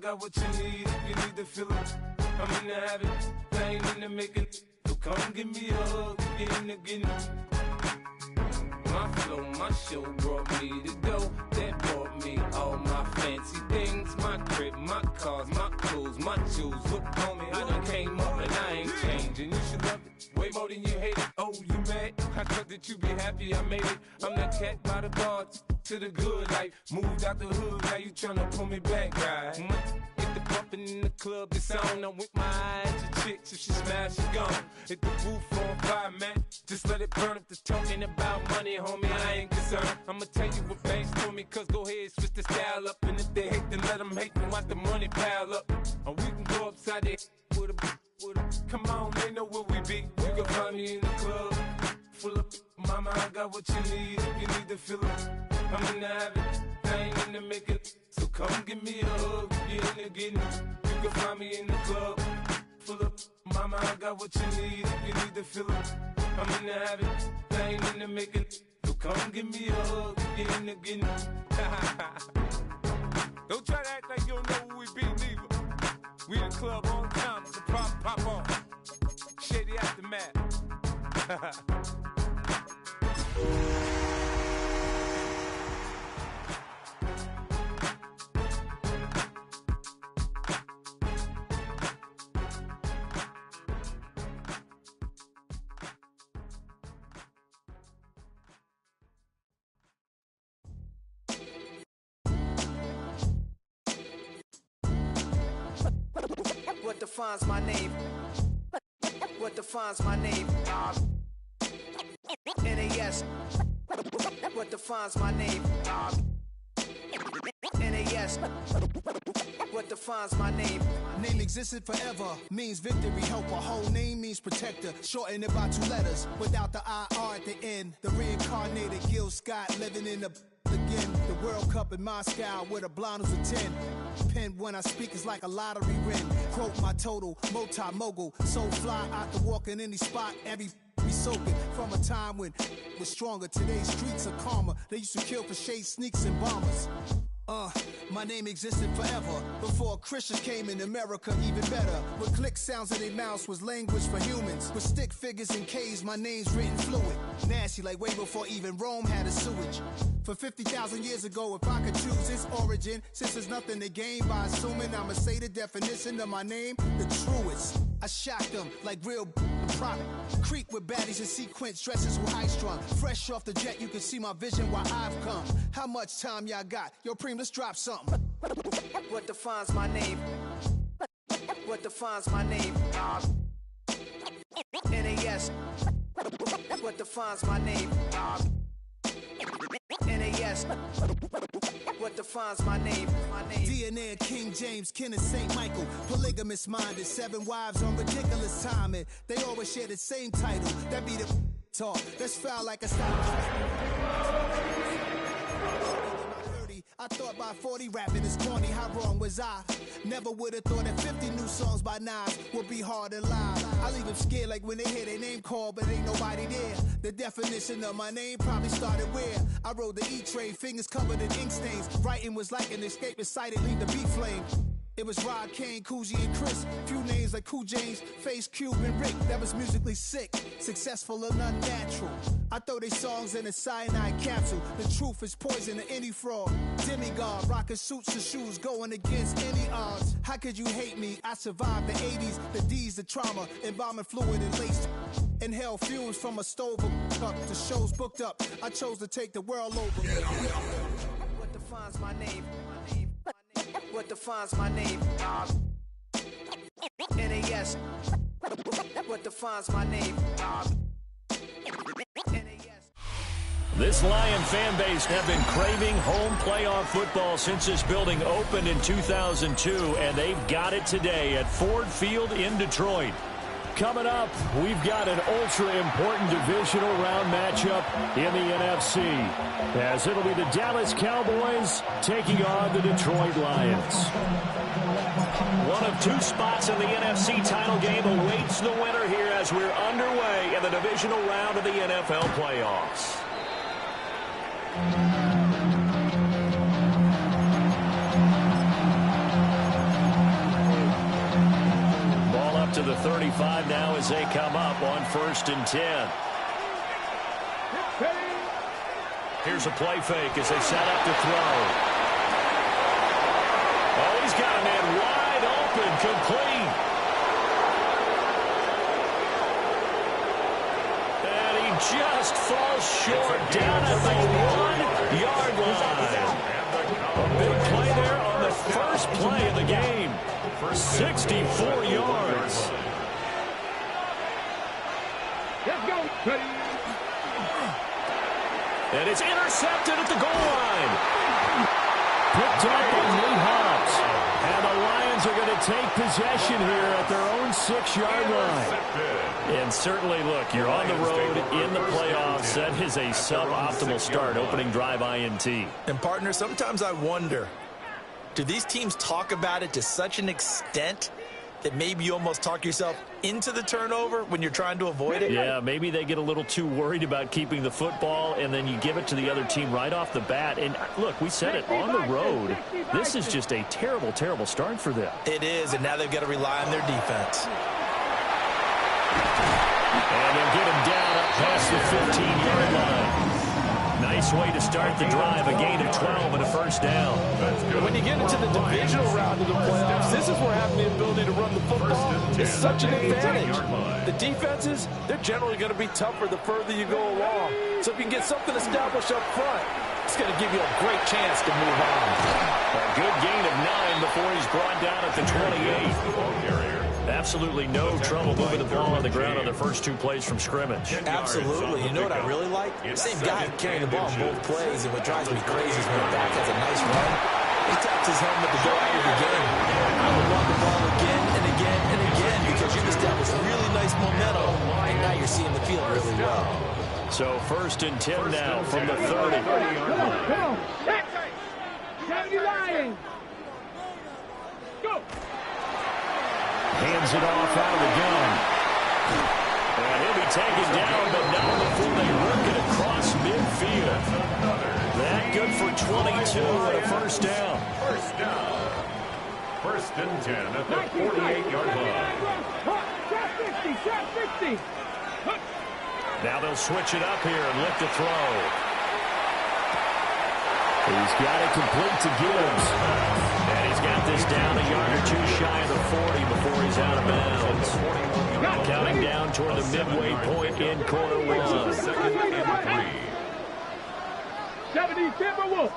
got what you need if you need to feel it. I'm in the habit, I ain't in the making. So come give me a hug, get in the getting. My flow, my show brought me to go. That brought me all my fancy things. My crib, my cars, my clothes, my shoes. Look, homie, I done came up and I ain't changing. You should love it way more than you hate it. Oh, you mad? I thought that you be happy I made it. I'm that cat by the bar to the good life. Moved out the hood, now you tryna pull me back, right? Hit the bumpin' in the club, it's on. I'm with my eyes to chicks, if she smash, she gone. Hit the roof on fire, man. Just let it burn. If the talking about money, homie, I ain't concerned. I'ma tell you what banks told me, cause go ahead, switch the style up. And if they hate, then let them hate, then watch the money pile up. Or we can go upside there with a come on, they know where we be. You can find me in the club, full of mama, I got what you need if you need to feel it. I'm in the habit, I ain't in the making. So come give me a hug, get in the getting. You can find me in the club, full of mama, I got what you need if you need to feel it. I'm in the habit, I ain't in the making. So come give me a hug, get in the getting. Don't try to act like you don't know who we be, neither. We in the club all the time, so pop on. Shady aftermath. What defines my name? What defines my name? NAS. What defines my name? NAS. What defines my name? Name existed forever, means victory, helper. Whole name means protector, shorten it by 2 letters. Without the IR at the end, the reincarnated Gil Scott living in the again. The World Cup in Moscow with a blonde who's a 10. Pen when I speak is like a lottery win. Quote my total, multi-mogul. So fly out to walk in any spot, every be soaking from a time when was stronger. Today's streets are calmer. They used to kill for shade sneaks and bombers. My name existed forever. Before Christians came in America, even better. With click sounds in their mouths was language for humans. With stick figures and K's, my name's written fluid. Nasty like way before even Rome had a sewage. For 50,000 years ago, if I could choose its origin, since there's nothing to gain by assuming, I'ma say the definition of my name, the truest. I shocked them like real prop. Creek with baddies in sequence, dresses with high strung. Fresh off the jet, you can see my vision where I've come. How much time y'all got? Yo, Preem, let's drop something. What defines my name? What defines my name? NAS. What defines my name? NAS. What defines my name? DNA of King James, kin of St. Michael. Polygamous minded, 7 wives on ridiculous timing. They always share the same title. That be the talk. That's foul like a style. I thought by 40 rapping is corny, how wrong was I? Never would have thought that 50 new songs by Nas would be hard to lie. I leave them scared like when they hear their name called, but ain't nobody there. The definition of my name probably started where I rode the E-train, fingers covered in ink stains. Writing was like an escape inside it, leave the beat flame. It was Rod, Kane, Coogee, and Chris. Few names like Cool James, Face, Cube, and Rick. That was musically sick, successful and unnatural. I throw they songs in a cyanide capsule. The truth is poison to any fraud. Demigod, rocking suits and shoes, going against any odds. How could you hate me? I survived the 80s, the D's, the trauma, embalming fluid and laced. Inhale fumes from a stove up. The show's booked up. I chose to take the world over. What defines my name? What defines my name? NAS. What defines my name? This Lion fan base have been craving home playoff football since this building opened in 2002, and they've got it today at Ford Field in Detroit. Coming up, we've got an ultra-important divisional round matchup in the NFC, as it'll be the Dallas Cowboys taking on the Detroit Lions. One of 2 spots in the NFC title game awaits the winner here as we're underway in the divisional round of the NFL playoffs. the 35 now as they come up on 1st and 10. Here's a play fake as they set up to throw. Oh, he's got a man wide open, complete. And he just falls short down at the 1-yard line. A big play there on the first play of the game. 64 yards. Let's go. And it's intercepted at the goal line. Picked up on Lee Hobbs. And the Lions are going to take possession here at their own 6-yard line. And certainly, look, you're on the road in the playoffs. That is a suboptimal start, opening drive INT. And, partner, sometimes I wonder, do these teams talk about it to such an extent that maybe you almost talk yourself into the turnover when you're trying to avoid it? Yeah, maybe they get a little too worried about keeping the football, and then you give it to the other team right off the bat. And, look, we said it, on the road, this is just a terrible, terrible start for them. It is, and now they've got to rely on their defense. And they'll get him down up past the 15-yard line. Nice way to start the drive, a gain of 12 and a first down. When you get into the divisional round of the playoffs, this is where having the ability to run the football is such an advantage. The defenses, they're generally going to be tougher the further you go along. So if you can get something established up front, it's going to give you a great chance to move on. A good gain of 9 before he's brought down at the 28. Absolutely no trouble moving the ball on the ground on their first 2 plays from scrimmage. Absolutely. You know what I really like? Same guy carrying the ball on both plays, and what drives me crazy is when the back has a nice run, he taps his helmet to go at it again. I would run the ball again and again and again because you've established really nice momentum, and now you're seeing the field really well. So 1st and 10 now from the 30. Go. 70 Lions. Go. Hands it off out of the gun. And he'll be taken down, but not before they work it across midfield. That good for 22 and a first down. First down. 1st and 10 at the 48-yard line. Shot 60. Now they'll switch it up here and look to throw. He's got it complete to Gibbs. And he's got this down a yard or 2 shy of the 40 before he's out of bounds. Counting down toward the midway point in quarter 1. 2nd and 3. 70 Timberwolves.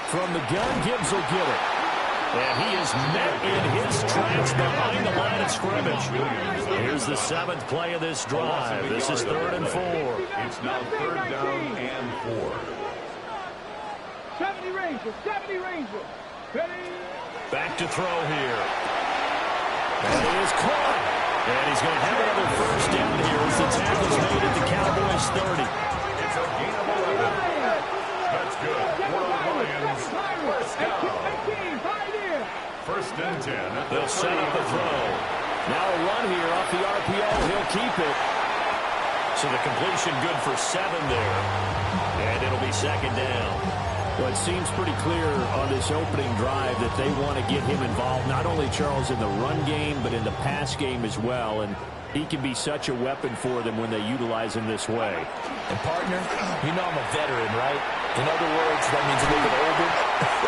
From the gun, Gibbs will get it. And he is met in his tracks behind the line of scrimmage. Here's the 7th play of this drive. This is 3rd and 4. It's now 3rd down and 4. 70 Rangers. Ready. Back to throw here. And he is caught. And he's going to have another first down here as the tackle's made at the Cowboys 30. It's a gain of 11. That's good. For the Lions, first down. 1st and 10. They'll set up the throw. Now a run here off the RPO. He'll keep it. So the completion good for 7 there. And it'll be 2nd down. Well, it seems pretty clear on this opening drive that they want to get him involved, not only, Charles, in the run game, but in the pass game as well. And he can be such a weapon for them when they utilize him this way. And, partner, you know I'm a veteran, right? In other words, that means a little bit older.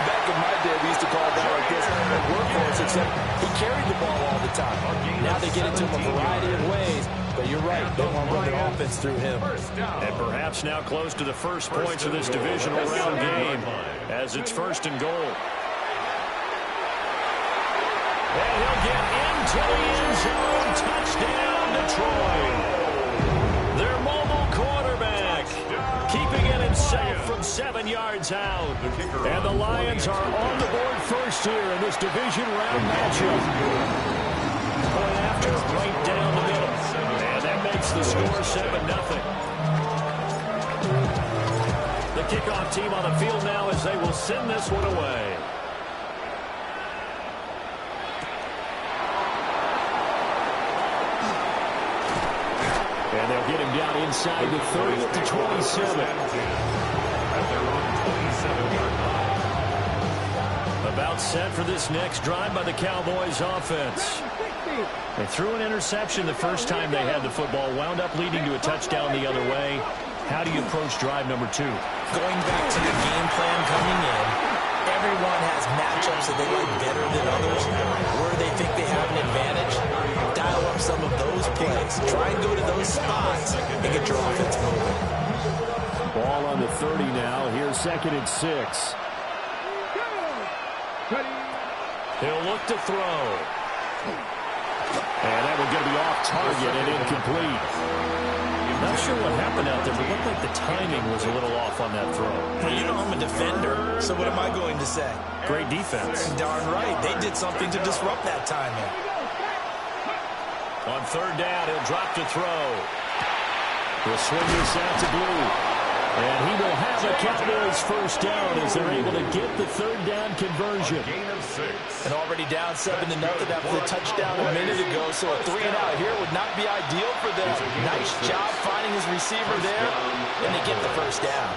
Back in my day, we used to call a guy like this a workhorse, except he carried the ball all the time. Now they get into him a variety of ways, but you're right, they want to run an offense through him. And perhaps now close to the first points of this divisional round game as it's 1st and goal. And he'll get into the end zone. Touchdown, Detroit. Their mobile quarterback keeping it himself from 7 yards out. And the Lions are on the board first here in this division round matchup. Point after, right down the middle. And that makes the score 7-0. The kickoff team on the field now as they will send this one away. And they'll get him down inside the 30 at the 27. At their own 27-yard line. A About set for this next drive by the Cowboys offense. They threw an interception the first time they had the football, wound up leading to a touchdown the other way. How do you approach drive number 2? Going back to your game plan coming in, everyone has matchups that they like better than others. Where they think they have an advantage, dial up some of those plays. Try and go to those spots and get your offense moving. Ball on the 30 now. Here's 2nd and 6. He'll look to throw. And that will get me off target and incomplete. Not sure what happened out there, but it looked like the timing was a little off on that throw. Well, you know I'm a defender, so what am I going to say? Great defense. Darn right. They did something to disrupt that timing. On 3rd down, he'll drop to throw. He'll swing this out to Blue. And he will have a Cowboys first down as they're able to get the 3rd down conversion. And already down 7-0 after the touchdown a minute ago, so a 3-and-out here would not be ideal for them. Nice job finding his receiver there, and they get the first down.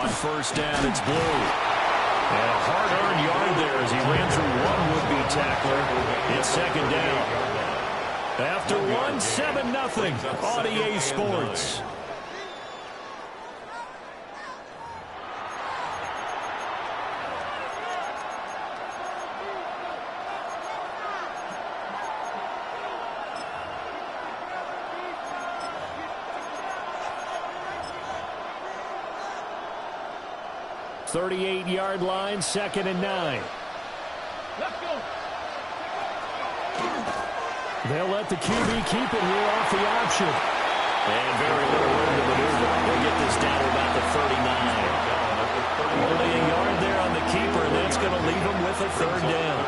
On 1st down, it's Blue. And a hard-earned yard there as he ran through one would-be tackler. It's 2nd down. After 7-0 on EA Sports. .38-yard line, 2nd and 9. Let's go. They'll let the QB keep it here off the option. And very little room to maneuver. They'll get this down to about the 39. Only a yard there on the keeper, and that's going to leave them with a 3rd down.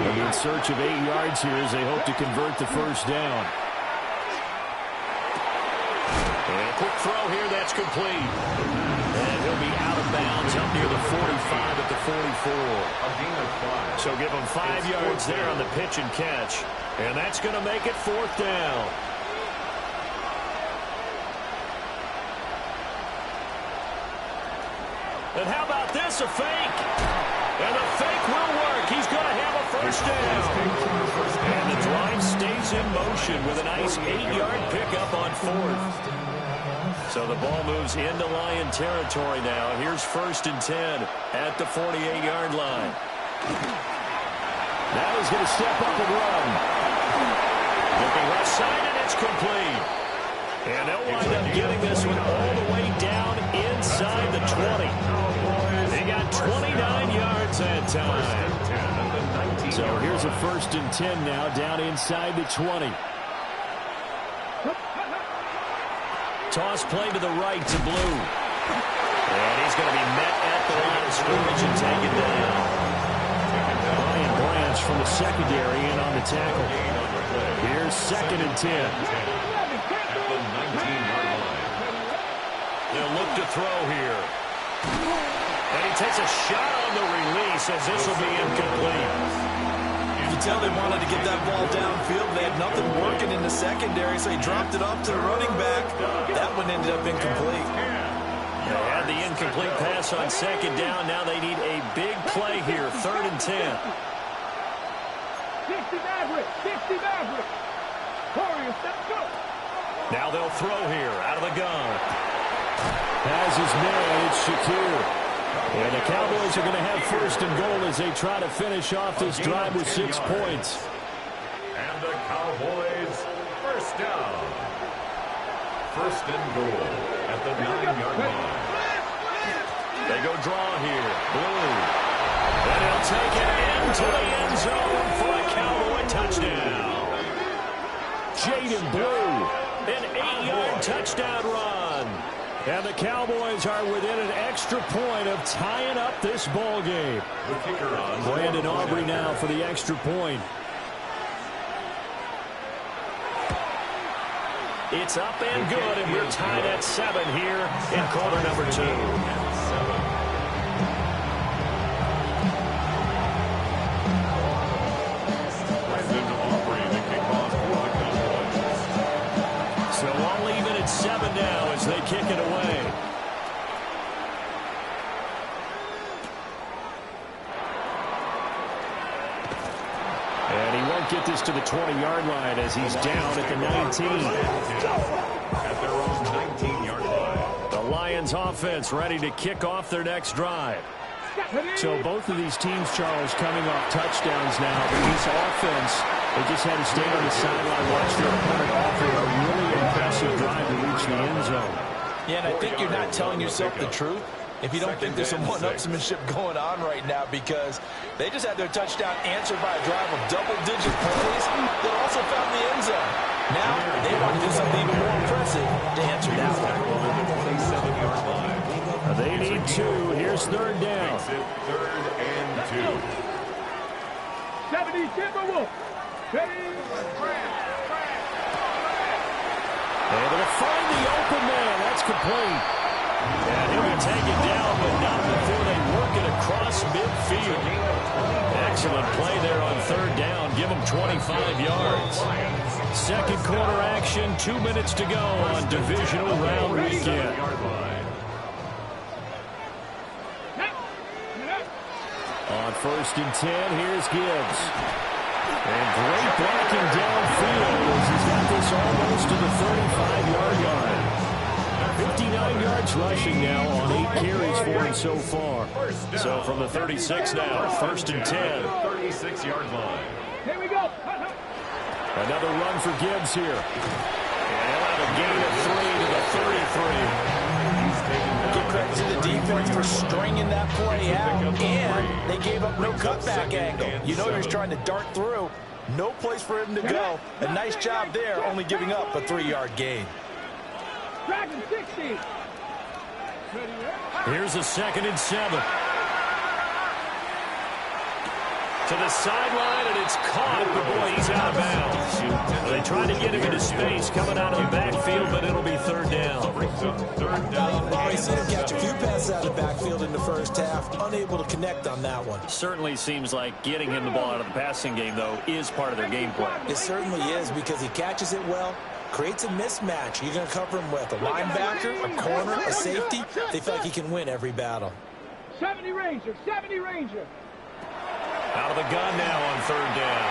They'll be in search of 8 yards here as they hope to convert the first down. And a quick throw here, that's complete. And he'll be out of bounds up near the 45 at the 44. So give him 5 yards there on the pitch and catch. And that's going to make it 4th down. And how about this, a fake? And the fake will work. He's going to have a first down. And the drive stays in motion with a nice 8-yard pickup on 4th. So the ball moves into Lion territory now. Here's 1st and 10 at the 48-yard line. Now he's going to step up and run. Looking left side, and it's complete. And they'll wind up getting this one all the way down inside the 20. They got 29 yards that time. So here's a 1st and 10 now down inside the 20. Toss play to the right to Blue. And he's going to be met at the line of scrimmage and taken down. Brian Branch from the secondary in on the tackle. Here's 2nd and 10. They'll look to throw here. And he takes a shot on the release as this will be incomplete. You can tell they wanted to get that ball downfield. They had nothing working in the secondary, so he dropped it off to the running back. That one ended up incomplete. They had the incomplete pass on 2nd down. Now they need a big play here, 3rd and 10. 60 Maverick. 60 Maverick. Warriors, let's go. Now they'll throw here out of the gun. Has his man, it's Shakir. And the Cowboys are going to have 1st and goal as they try to finish off this drive with 6 points. And the Cowboys first down. 1st and goal at the 9-yard line. They go draw here. Blue. And he'll take it into the end zone for a Cowboy touchdown. Jaden Blue, an 8-yard touchdown run. And the Cowboys are within an extra point of tying up this ball game. Brandon Aubrey now for the extra point. It's up and good, and we're tied at 7 here in quarter number 2. So all even at 7 now as they kick it away. get this to the 20-yard line as he's down at the 19. At their own 19-yard line. The Lions offense ready to kick off their next drive. So both of these teams, Charles, coming off touchdowns now. But this offense, they just had to stay on the sideline, watch their opponent offer a really impressive drive to reach the end zone. Yeah, and I think you're not telling yourself the truth if you don't think there's some one-upsmanship going on right now, because they just had their touchdown answered by a drive of double-digit plays that also found the end zone. Now they want to do something even more impressive to answer that one. 27-yard line. They need two. Here's third down. Makes it 3rd and 2. 70 Timberwolves. Able to find the open man. That's complete. And he'll be taken down, but not before they work it across midfield. Excellent play there on third down. Give them 25 yards. Second quarter action. 2 minutes to go on divisional round weekend. On 1st and 10, here's Gibbs. And great blocking downfield as he's got this almost to the 35-yard line. 59 yards rushing now on 8 carries for him so far. So from the 36 now, 1st and 10. 36-yard line. Here we go. Another run for Gibbs here. And he'll have a gain of 3 to the 33. Give credit to the defense for stringing that play out, and they gave up no cutback angle. You know you're trying to dart through. No place for him to go. A nice job there, only giving up a 3-yard gain. Dragon 60. Here's a 2nd and 7. To the sideline, and it's caught, but boy, he's out of bounds. They tried to get him into space coming out of the backfield, but it'll be 3rd down. Well, he's seen him catch a few passes out of the backfield in the first half, unable to connect on that one. Certainly seems like getting him the ball out of the passing game, though, is part of their game plan. It certainly is, because he catches it well, creates a mismatch. You're going to cover him with a linebacker, a corner, a safety. They feel like he can win every battle. 70 Ranger, 70 Ranger. Out of the gun now on 3rd down.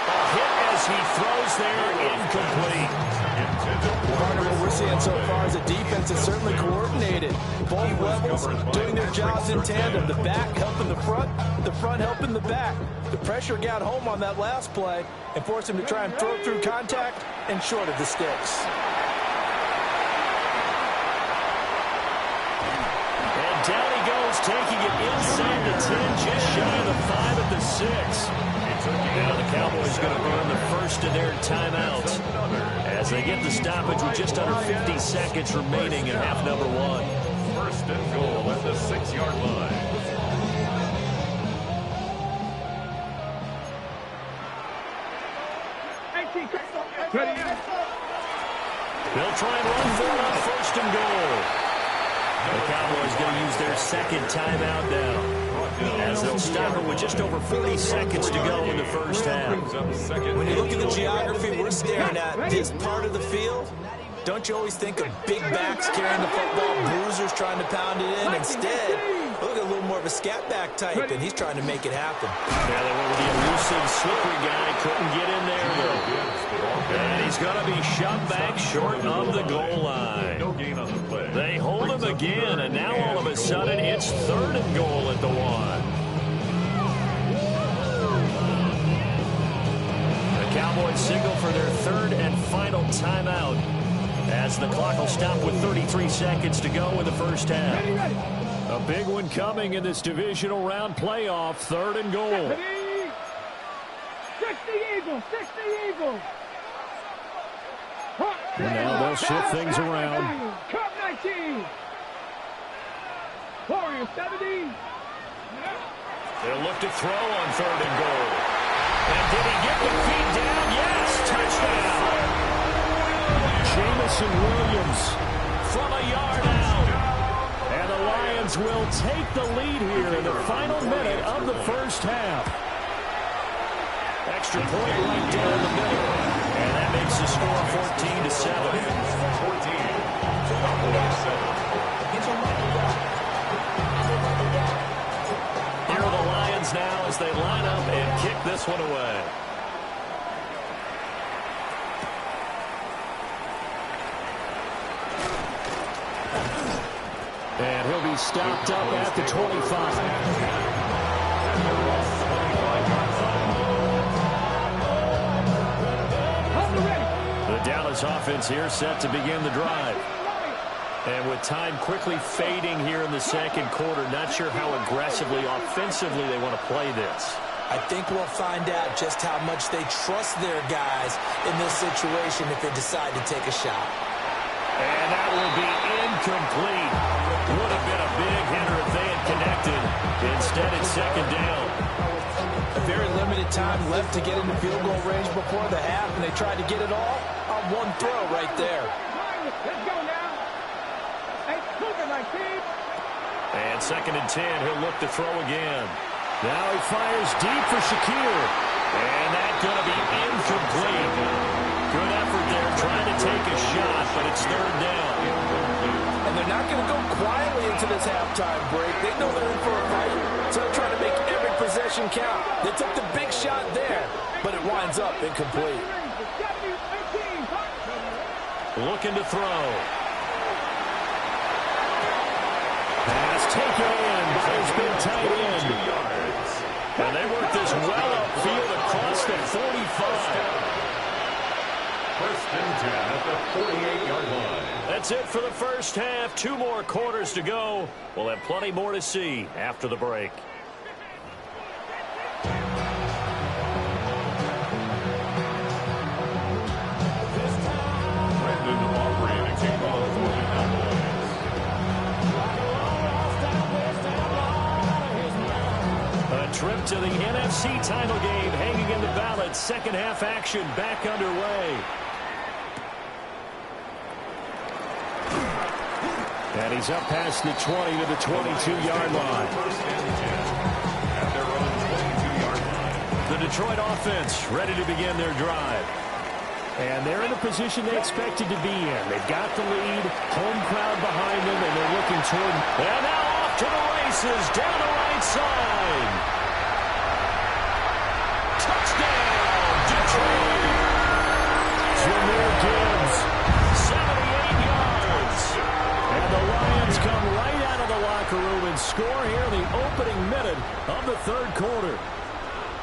A hit as he throws there, incomplete. Partner, what we're seeing so far is the defense is certainly coordinated. Both levels doing their jobs in tandem. The back helping the front helping the back. The pressure got home on that last play and forced him to try and throw through contact and short of the sticks. Down he goes, taking it inside the 10, just shy of the 5 at the 6. Now the Cowboys going to burn the first of their timeouts as they get the stoppage with just under 50 seconds remaining in half number 1. 1st and goal at the 6-yard line. They'll try and run for it on 1st and goal. The Cowboys going to use their 2nd timeout now, as they'll stop it with just over 40 seconds to go in the first half. When you look at the geography we're staring at, this part of the field, don't you always think of big backs carrying the football, bruisers trying to pound it in? Instead, look at a little more of a scat back type, and he's trying to make it happen. Yeah, they went with the elusive, slippery guy. Couldn't get in there, though. And he's going to be shoved back short of the goal line. No gain on the play. They hold him again, and now all of a sudden it's 3rd and goal at the 1. The Cowboys signal for their 3rd and final timeout as the clock will stop with 33 seconds to go in the first half. A big one coming in this divisional round playoff, 3rd and goal. 60 Eagles, 60 Eagles. Now they'll shift things around. Cup 19. Warriors 70. They'll look to throw on 3rd and goal. And did he get the feet down? Yes, touchdown. Jamison Williams from a yard out. And the Lions will take the lead here in the final minute of the first half. Extra point right down the middle. And that makes the score 14-7. 14. Here are the Lions now as they line up and kick this one away. And he'll be stopped up at the 25. The Dallas offense here set to begin the drive. And with time quickly fading here in the second quarter, not sure how aggressively, offensively they want to play this. I think we'll find out just how much they trust their guys in this situation if they decide to take a shot. And that will be incomplete. Would have been a big hitter if they had connected. Instead, it's second down. A very limited time left to get into field goal range before the half, and they tried to get it all on one throw right there. Let's go now. Hey, moving like this. And second and 10, he'll look to throw again. Now he fires deep for Shakir. And that's going to be incomplete. Good effort there trying to take a shot, but it's third down. And they're not going to go quietly into this halftime break. They know they're in for a fight, so they're trying to make every possession count. They took the big shot there, but it winds up incomplete. Looking to throw. Pass taken in by his big tight end. And they work this well upfield across the 45. First and 10 at the 48-yard line. That's it for the first half. 2 more quarters to go. We'll have plenty more to see after the break. Brandon Aubrey in a kickoff for the Cowboys. A trip to the NFC title game hanging in the balance. Second half action back underway. And he's up past the 20 to the 22-yard line. First and 10 at their own 22-yard line. The Detroit offense ready to begin their drive. And they're in a position they expected to be in. They've got the lead, home crowd behind them, and they're looking toward... And now off to the races, down the right side. Touchdown, Detroit! Jahmyr Gibbs, 78 yards. And the Lions come right out of the locker room and score here in the opening minute of the third quarter.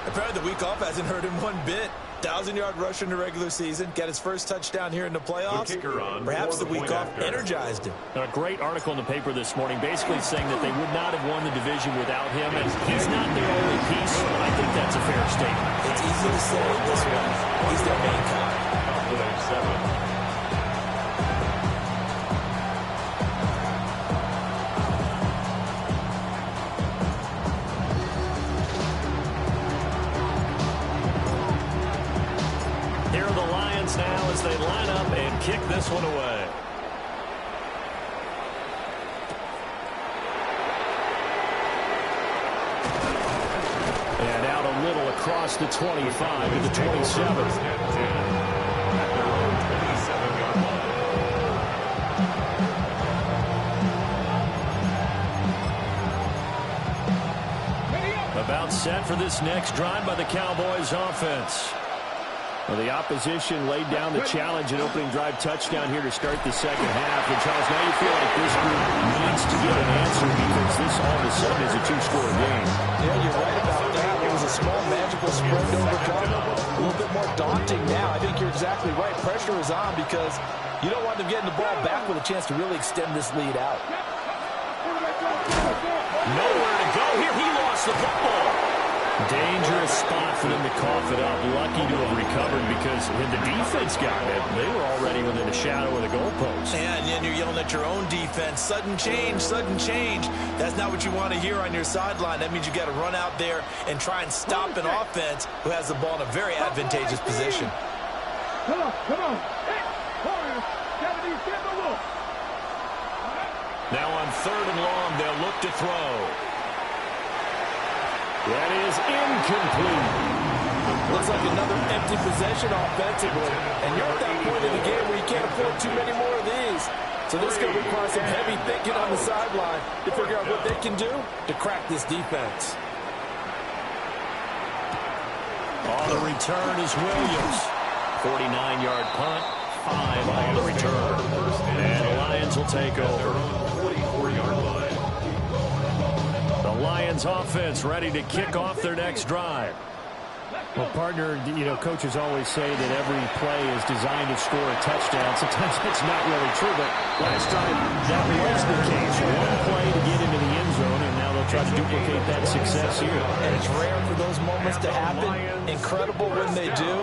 Apparently the week off hasn't hurt him one bit. 1,000-yard rusher in the regular season. Got his first touchdown here in the playoffs. The kicker on Perhaps the week off after. energized him. A great article in the paper this morning basically saying that they would not have won the division without him, and he's not their only piece. I think that's a fair statement. It's easy to say it this way. He's their main guy. Calculate 7. Here are the Lions now as they line up and kick this one away. And out a little across the 25 to the 27. First and 10 at their own 27-yard line. About set for this next drive by the Cowboys offense. Well, the opposition laid down the challenge and opening drive touchdown here to start the second half. And, Charles, now you feel like this group needs to get an answer because this all of a sudden is a 2-score game. Yeah, you're right about that. It was a small magical spread to overcome. A little bit more daunting now. I think you're exactly right. Pressure is on because you don't want them getting the ball back with a chance to really extend this lead out. Nowhere to go here. He lost the football. Dangerous spot for them to cough it up. Lucky to have recovered because when the defense got it, they were already within a shadow of the goalpost. And then you're yelling at your own defense. Sudden change, sudden change. That's not what you want to hear on your sideline. That means you got to run out there and try and stop an offense who has the ball in a very advantageous position. Come on, come on. Hey, Warriors, 77 Wolf. Now on third and long, they'll look to throw. That is incomplete. Looks like another empty possession offensively. And you're at that point in the game where you can't afford too many more of these. So this is going to require some heavy thinking on the sideline to figure out what they can do to crack this defense. On the return is Williams. 49-yard punt, 5 on the return. And the Lions will take over. 44-yard line. Lions offense ready to kick off their next drive. Well, partner, coaches always say that every play is designed to score a touchdown. Sometimes that's not really true, but last time that was the case. One play to get into the end zone, and now they'll try to duplicate that success here. And it's rare for those moments to happen. Incredible when they do.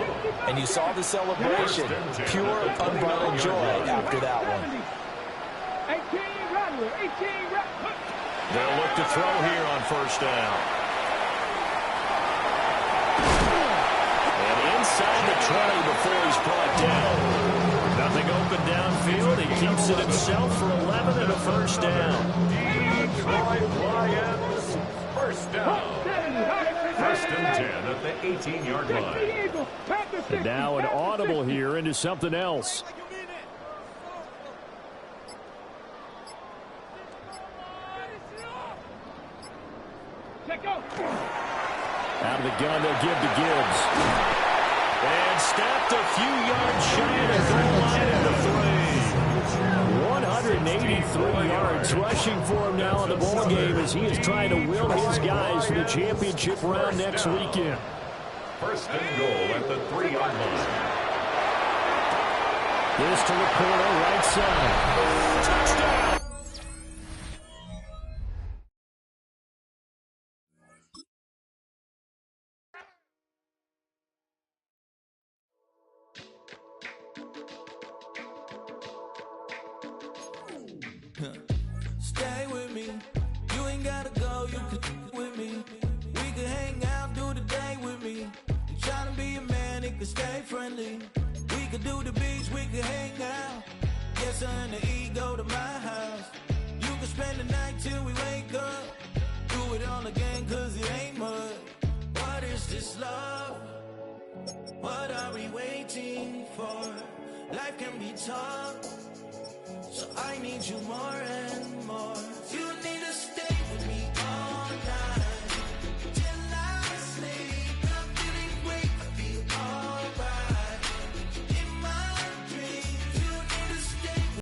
And you saw the celebration. Pure, unbridled joy after that one. 18 Rodwell, 18 Rodwell. They'll look to throw here on first down. Inside the 20 before he's brought down. Nothing open downfield. He keeps it himself for 11 and a first down. Detroit Lions, first down. First and 10 at the 18-yard line. And now an audible here into something else. Out of the gun, they'll give to Gibbs. And stepped a few yards shy of the goal line at the 3. 183 yards rushing for him now in the ballgame as he is trying to will his guys to the championship round next weekend. First and goal at the 3-yard line. This to the corner, right side. Touchdown! Stay with me. You ain't gotta go, you could with me. We could hang out, do the day with me. You tryna be a man, it could stay friendly. We could do the beach, we could hang out. Yes, her and the E go to my house. You could spend the night till we wake up. Do it all again, cause it ain't mud. What is this love? What are we waiting for? Life can be tough, so I need you more and more.